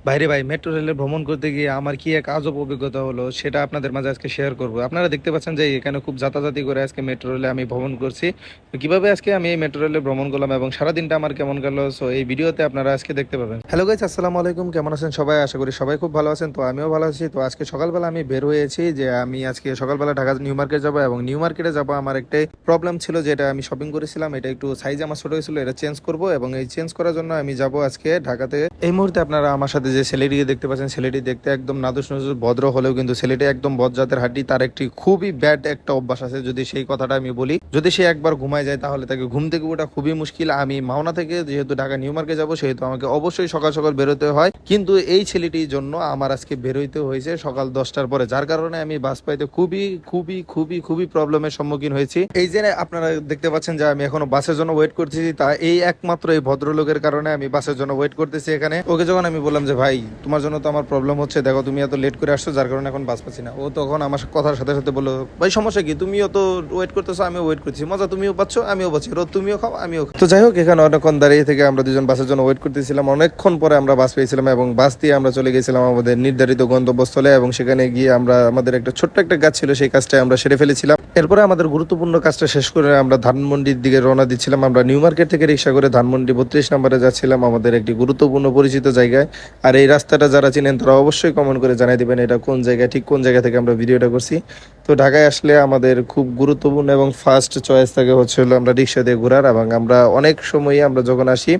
বাইরে ভাই মেট্রো রেলে ভ্রমণ করতে গিয়ে আমার কি এক আজব অভিজ্ঞতা হলো সেটা আপনাদের মাঝে আজকে শেয়ার করব। আপনারা দেখতে পাচ্ছেন যে এখানে খুব যাতাযাতি করে আজকে মেট্রো রেলে আমি ভ্রমণ করছি। তো কিভাবে আজকে আমি এই মেট্রো রেলে ভ্রমণ করলাম এবং সারাদিনটা আমার কেমন গেল, সো এই ভিডিওতে আপনারা আজকে দেখতে পাবেন। হ্যালো গাইস, আসসালামু আলাইকুম, কেমন আছেন সবাই? আশা করি সবাই খুব ভালো আছেন। তো আমিও ভালো আছি। তো আজকে সকালবেলা আমি বের হয়েছি যে আমি আজকে সকালবেলা ঢাকা নিউ মার্কেট যাবো, এবং নিউ মার্কেটে যাবো আমার একটাই প্রবলেম ছিল, যেটা আমি শপিং করেছিলাম এটা একটু সাইজ আমার ছোট হয়েছিল, এটা চেঞ্জ করব এবং এই চেঞ্জ করার জন্য আমি যাব আজকে ঢাকাতে। এই মুহূর্তে আপনারা আমার সাথে যে ছেলেটিকে দেখতে পাচ্ছেন, ছেলেটি দেখতে একদম নাদুস নুদুস ভদ্র হলেও কিন্তু ছেলেটি একদম বজ্জাতের হাড্ডি। তার একটি খুবই ব্যাড একটা অভ্যাস আছে, যদি সেই কথাটা আমি বলি, যদি সে একবার ঘুমায় যায় তাহলে তাকে ঘুম থেকে ওঠা খুবই মুশকিল। আমি মাওনা থেকে যেহেতু ঢাকা নিউ মার্কেট যাবো, সেহেতু আমাকে অবশ্যই সকাল সকাল বেরোতে হয়, কিন্তু এই ছেলেটির জন্য আমার আজকে বেরোইতে হয়েছে সকাল 10টার পরে, যার কারণে আমি বাস পাইতে খুবই খুবই খুবই খুবই প্রবলেমের সম্মুখীন হয়েছি। এই যে আপনারা দেখতে পাচ্ছেন যে আমি এখনো বাসের জন্য ওয়েট করতেছি, তা এই একমাত্র এই ভদ্রলোকের কারণে আমি বাসের জন্য ওয়েট করতেছি এখানে। ওকে যখন আমি বললাম যে ভাই তোমার জন্য তো আমার প্রবলেম হচ্ছে, দেখো তুমি এত লেট করে আসছো, যার কারণে এখন বাস পাচ্ছি না, ও তখন আমার কথার সাথে সাথে বললো ভাই সমস্যা কি, তুমিও তো ওয়েট করতেছো আমিও ওয়েট করছি, মজা তুমিও পাচ্ছ আমিও পাচ্ছি, রোদ তুমিও খাও আমিও খাও। তো যাই হোক, এখানে অনেকক্ষণ দাঁড়িয়ে থেকে আমরা দুজন বাসের জন্য ওয়েট করতেছিলাম। অনেকক্ষণ পরে আমরা বাস পেয়েছিলাম এবং বাস দিয়ে আমরা চলে গেছিলাম আমাদের নির্ধারিত গন্তব্যস্থলে, এবং সেখানে গিয়ে আমরা আমাদের একটা ছোট্ট একটা কাজ ছিল, সেই কাজটা আমরা সেরে ফেলেছিলাম। এরপরে আমাদের গুরুত্বপূর্ণ কাজটা শেষ করে আমরা ধানমন্ডির দিকে রওনা দিচ্ছিলাম। আমরা নিউ মার্কেট থেকে রিক্সা করে ধানমন্ডি 32 নম্বরে যাচ্ছিলাম, আমাদের একটি গুরুত্বপূর্ণ পরিচিত জায়গায়। আর এই রাস্তাটা যারা চিনেন তারা অবশ্যই কমেন্ট করে জানাই দিবেন এটা কোন জায়গায়, ঠিক কোন জায়গা থেকে আমরা ভিডিওটা করছি। তো ঢাকায় আসলে আমাদের খুব গুরুত্বপূর্ণ এবং ফার্স্ট চয়েস থাকে হচ্ছে হলো আমরা রিক্সা দিয়ে ঘোরার, এবং আমরা অনেক সময়ই আমরা যখন আসি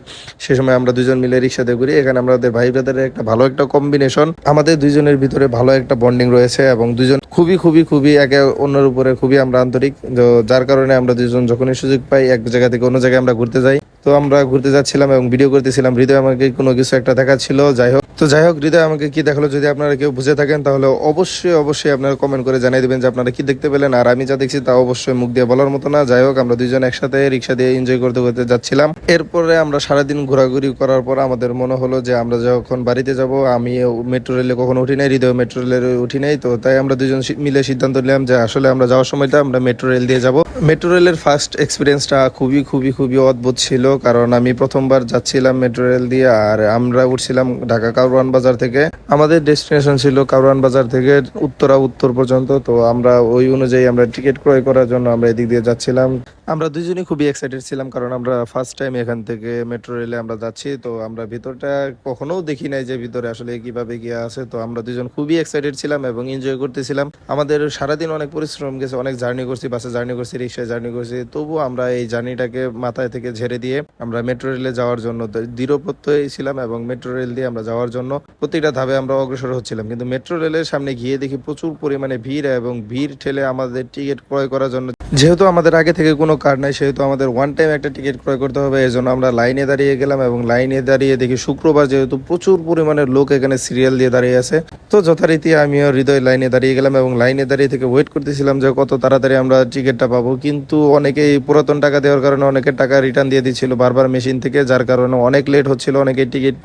সে সময় আমরা দুজন মিলে রিক্সা দিয়ে ঘুরি। এখানে আমাদের ভাই ব্রাদারের একটা ভালো একটা কম্বিনেশন, আমাদের দুইজনের ভিতরে ভালো একটা বন্ডিং রয়েছে, এবং দুজন খুবই খুবই খুবই একে অন্যের উপরে খুবই আমরা আন্তরিক। তো যার কারণে আমরা দুজন যখনই সুযোগ পাই এক জায়গা থেকে অন্য জায়গায় আমরা ঘুরতে যাই। তো আমরা ঘুরতে যাচ্ছিলাম এবং ভিডিও করতেছিলাম, হৃদয় আমাকে কোনো কিছু একটা দেখাচ্ছিল। যাই হোক হৃদয় আমাকে কি দেখালো যদি আপনারা কেউ বুঝে থাকেন তাহলে অবশ্যই অবশ্যই আপনারা কমেন্ট করে জানিয়ে দিবেন যে আপনারা কি দেখতে পেলেন। আর আমি যা দেখছি তা অবশ্যই মুখ দিয়ে বলার মতো না। যাই হোক, আমরা দুইজন একসাথে রিক্সা দিয়ে এনজয় করতে করতে যাচ্ছিলাম। এরপরে আমরা সারাদিন ঘোরাঘুরি করার পর আমাদের মনে হলো যে আমরা যখন বাড়িতে যাব, আমি মেট্রো রেলে কখনো উঠি নাই, হৃদয় মেট্রো রেলে উঠি নাই, তো তাই আমরা দুজন মিলে সিদ্ধান্ত নিলাম যে আসলে আমরা যাওয়ার সময়টা আমরা মেট্রো রেল দিয়ে যাব। মেট্রো রেলের ফার্স্ট এক্সপিরিয়েন্সটা খুবই খুবই খুবই অদ্ভুত ছিল, কারণ আমি প্রথমবার যাচ্ছিলাম মেট্রো রেল দিয়ে। আর আমরা উঠছিলাম ঢাকা কারওয়ান বাজার থেকে, আমাদের ডেস্টিনেশন ছিল কারওয়ান বাজার থেকে উত্তর পর্যন্ত। তো আমরা ওই অনুযায়ী আমরা টিকিট ক্রয় করার জন্য আমরা এদিক দিয়ে যাচ্ছিলাম। আমরা দুজনেই খুবই এক্সাইটেড ছিলাম, কারণ আমরা ফার্স্ট টাইম এখান থেকে মেট্রো রেলে আমরা যাচ্ছি। তো আমরা ভিতরটা কখনো দেখি নাই যে ভিতরে আসলে কিভাবে গিয়ে আছে। তো আমরা দুজন খুবই এক্সাইটেড ছিলাম এবং এনজয় করতেছিলাম। আমাদের সারাদিন অনেক পরিশ্রম গেছে, অনেক জার্নি করছি, বাসে জার্নি করছি, রিক্সায় জার্নি করছি, তবু আমরা এই জার্নিটাকে মাথায় থেকে ঝেড়ে দিয়ে আমরা মেট্রো রেলে যাওয়ার জন্য দৃঢ় প্রত্যয়ী ছিলাম, এবং মেট্রো রেল দিয়ে আমরা যাওয়ার জন্য প্রতিটা ধাপে আমরা অগ্রসর হচ্ছিলাম। কিন্তু মেট্রো রেলের সামনে গিয়ে দেখি প্রচুর পরিমাণে ভিড়, এবং ভিড় ঠেলে আমাদের টিকিট ক্রয় করার জন্য, যেহেতু আমাদের আগে থেকে কোনো কার্ড নাই, সেহেতু আমাদের ওয়ান টাইম একটা টিকিট ক্রয় করতে হবে। এর জন্য আমরা লাইনে দাঁড়িয়ে গেলাম, এবং লাইনে দাঁড়িয়ে দেখি শুক্রবার যেহেতু প্রচুর পরিমাণে লোক এখানে সিরিয়াল দিয়ে দাঁড়িয়ে আছে। তো যথারীতি আমিও হৃদয় লাইনে দাঁড়িয়ে গেলাম, এবং লাইনে দাঁড়িয়ে থেকে ওয়েট করতেছিলাম যে কত তাড়াতাড়ি আমরা টিকিটটা পাবো। কিন্তু অনেকেই পুরাতন টাকা দেওয়ার কারণে অনেকের টাকা রিটার্ন দিয়ে দিচ্ছিল বারবার মেশিন থেকে, যার কারণে অনেক লেট হচ্ছিল, অনেকে টিকিট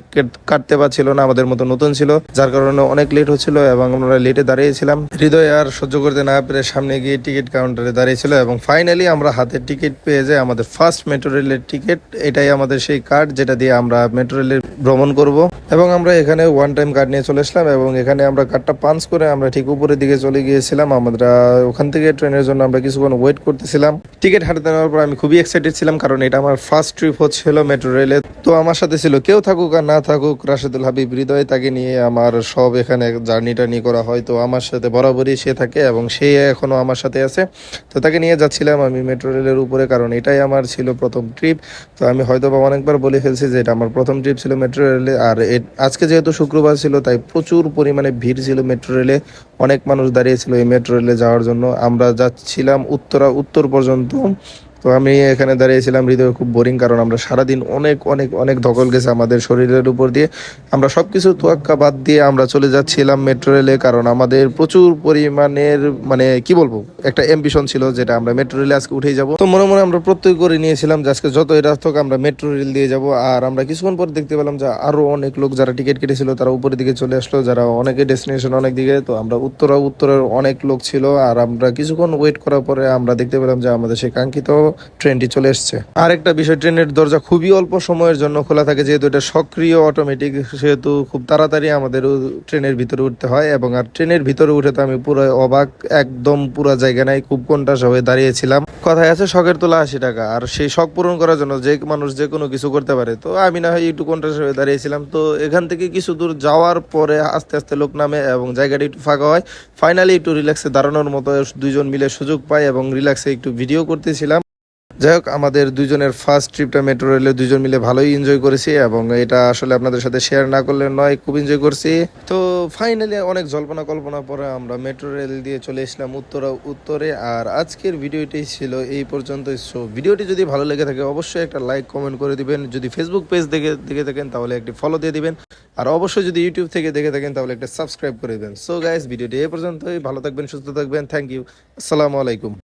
কাটতে পারছিল না, আমাদের মতো নতুন ছিল যার কারণে অনেক লেট হচ্ছিল, এবং আমরা লেটে দাঁড়িয়েছিলাম। হৃদয় আর সহ্য করতে না পেরে সামনে গিয়ে টিকিট কাউন্টারে দাঁড়িয়েছিল, এবং ফাইনালি আমরা হাতে টিকিট পেয়ে যাই, আমাদের ফার্স্ট মেট্রো রেলের টিকিট। এটাই আমাদের সেই কার্ড যেটা দিয়ে আমরা মেট্রো রেলে ভ্রমণ করব। এবং আমরা এখানে ওয়ান টাইম কার্ড নিয়ে চলে আসলাম, এবং এখানে আমরা কার্ডটা পাঞ্চ করে আমরা ঠিক উপরের দিকে চলে গিয়েছিলাম। আমরা ওখান থেকে ট্রেনের জন্য আমরা কিছুক্ষণ ওয়েট করতেছিলাম। টিকিট হাতে নেওয়ার পর আমি খুবই এক্সাইটেড ছিলাম, কারণ এটা আমার ফার্স্ট ট্রিপ হচ্ছিল মেট্রো রেলে। তো আমার সাথে ছিল, কেউ থাকুক আর না থাকুক, রাশেদুল হাবিব হৃদয়, তাকে নিয়ে আমার সব এখানে জার্নিটা নিয়ে করা হয়। তো আমার সাথে বরাবরই সে থাকে, এবং সে এখনো আমার সাথে আছে। তো তাকে নিয়ে যাচ্ছিলাম আমি মেট্রো রেলের উপরে, কারণ এটাই আমার ছিল প্রথম ট্রিপ। তো আমি হয়তো বা অনেকবার বলে ফেলছি যে এটা আমার প্রথম ট্রিপ ছিল মেট্রো রেলে। আর আজকে যেহেতু শুক্রবার ছিল, তাই প্রচুর পরিমাণে ভিড় ছিল মেট্রো রেলে, অনেক মানুষ দাঁড়িয়েছিল এই মেট্রো রেলে যাওয়ার জন্য। আমরা যাচ্ছিলাম উত্তর পর্যন্ত। তো আমি এখানে দাঁড়িয়েছিলাম, হৃদয় খুব বোরিং, কারণ আমরা সারাদিন অনেক অনেক অনেক ধকল গেছে আমাদের শরীরের উপর দিয়ে। আমরা সবকিছু তোয়াক্কা বাদ দিয়ে আমরা চলে যাচ্ছিলাম মেট্রো রেলে, কারণ আমাদের প্রচুর পরিমাণের মানে কি বলবো একটা অ্যাম্বিশন ছিল, যেটা আমরা মেট্রো রেলে আজকে উঠেই যাব। তো মনে মনে আমরা প্রত্যয় করে নিয়েছিলাম যে আজকে যত এটা হোক আমরা মেট্রো রেল দিয়ে যাব। আর আমরা কিছুক্ষণ পর দেখতে পেলাম যে আরো অনেক লোক যারা টিকিট কেটেছিল তারা উপরের দিকে চলে আসলো, যারা অনেকে ডেস্টিনেশন অনেক দিকে। তো আমরা উত্তরের অনেক লোক ছিল, আর আমরা কিছুক্ষণ ওয়েট করার পরে আমরা দেখতে পেলাম যে আমাদের সেই কাঙ্ক্ষিত ট্রেনটি চলে এসছে। আরেকটা বিষয়, ট্রেনের দরজা খুবই অল্প সময়ের জন্য খোলা থাকে, যেহেতু এটা সক্রিয় অটোমেটিক, সেহেতু খুব তাড়াতাড়ি আমাদের ট্রেনের ভিতরে উঠতে হয়। এবং আর ট্রেনের ভিতরে উঠে তো আমি পুরো অবাক, একদম পুরো জায়গা নাই, খুব কোনটা হয়ে দাঁড়িয়েছিলাম। কথায় আছে শখের তোলা 80 টাকা, আর সেই শখ পূরণ করার জন্য যে মানুষ যে কোনো কিছু করতে পারে। তো আমি না হয় একটু কোনটা হয়ে দাঁড়িয়েছিলাম। তো এখান থেকে কিছু দূর যাওয়ার পরে আস্তে আস্তে লোক নামে এবং জায়গাটি একটু ফাঁকা হয়। ফাইনালি একটু রিল্যাক্সে দাঁড়ানোর মতো দুইজন মিলে সুযোগ পাই এবং রিল্যাক্সে একটু ভিডিও করতেছিলাম। যাই হোক, আমাদের দুজনের ফার্স্ট ট্রিপটা মেট্রো রেলে দুজন মিলে ভালোই এনজয় করেছি, এবং এটা আসলে আপনাদের সাথে শেয়ার না করলে নয়, খুব এনজয় করছি। তো ফাইনালি অনেক জল্পনা কল্পনা পরে আমরা মেট্রো রেল দিয়ে চলে এসলাম উত্তরে। আর আজকের ভিডিওটি ছিল এই পর্যন্তই। সো ভিডিওটি যদি ভালো লেগে থাকে অবশ্যই একটা লাইক কমেন্ট করে দিবেন। যদি ফেসবুক পেজ দেখে থাকেন তাহলে একটি ফলো দিয়ে দিবেন, আর অবশ্যই যদি ইউটিউব থেকে দেখে থাকেন তাহলে একটা সাবস্ক্রাইব করে দিবেন। সো গাইস, ভিডিওটি এই পর্যন্তই। ভালো থাকবেন, সুস্থ থাকবেন। Thank you. আসসালামু আলাইকুম।